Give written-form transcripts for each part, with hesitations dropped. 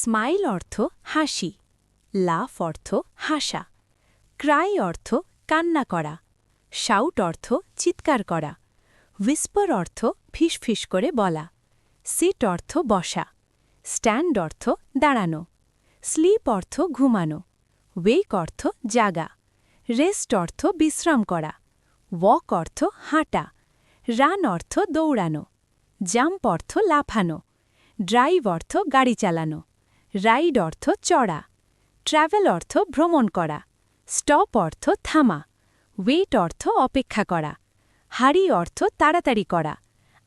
Smile অর্থ হাসি, লাফ অর্থ হাসা, ক্রাই অর্থ কান্না করা, শাউট অর্থ চিৎকার করা, হুইস্পার অর্থ ফিসফিস করে বলা, সিট অর্থ বসা, স্ট্যান্ড অর্থ দাঁড়ানো, স্লিপ অর্থ ঘুমানো, ওয়েক অর্থ জাগা, রেস্ট অর্থ বিশ্রাম করা, ওয়াক অর্থ হাঁটা, রান অর্থ দৌড়ানো, জাম্প অর্থ লাফানো, ড্রাইভ অর্থ গাড়ি চালানো, রাইড অর্থ চড়া, ট্র্যাভেল অর্থ ভ্রমণ করা, স্টপ অর্থ থামা, ওয়েট অর্থ অপেক্ষা করা, হারি অর্থ তাড়াতাড়ি করা,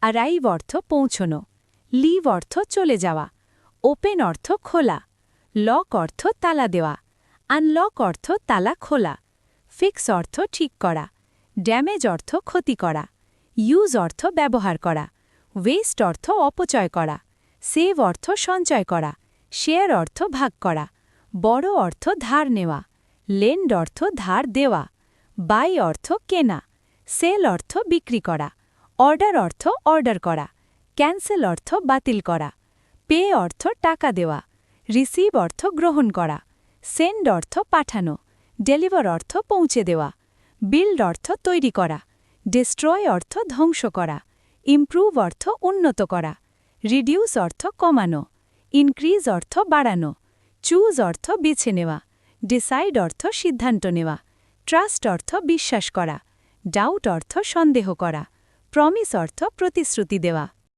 অ্যারাইভ অর্থ পৌঁছনো, লিভ অর্থ চলে যাওয়া, ওপেন অর্থ খোলা, লক অর্থ তালা দেওয়া, আনলক অর্থ তালা খোলা, ফিক্স অর্থ ঠিক করা, ড্যামেজ অর্থ ক্ষতি করা, ইউজ অর্থ ব্যবহার করা, ওয়েস্ট অর্থ অপচয় করা, সেভ অর্থ সঞ্চয় করা, শেয়ার অর্থ ভাগ করা, বড় অর্থ ধার নেওয়া, লেন্ড অর্থ ধার দেওয়া, বাই অর্থ কেনা, সেল অর্থ বিক্রি করা, অর্ডার অর্থ অর্ডার করা, ক্যান্সেল অর্থ বাতিল করা, পে অর্থ টাকা দেওয়া, রিসিভ অর্থ গ্রহণ করা, সেন্ড অর্থ পাঠানো, ডেলিভার অর্থ পৌঁছে দেওয়া, বিল্ড অর্থ তৈরি করা, ডিস্ট্রয় অর্থ ধ্বংস করা, ইমপ্রুভ অর্থ উন্নত করা, রিডিউস অর্থ কমানো, ইনক্রিজ অর্থ বাড়ানো, চুজ অর্থ বেছে নেওয়া, ডিসাইড অর্থ সিদ্ধান্ত নেওয়া, ট্রাস্ট অর্থ বিশ্বাস করা, ডাউট অর্থ সন্দেহ করা, প্রমিস অর্থ প্রতিশ্রুতি দেওয়া।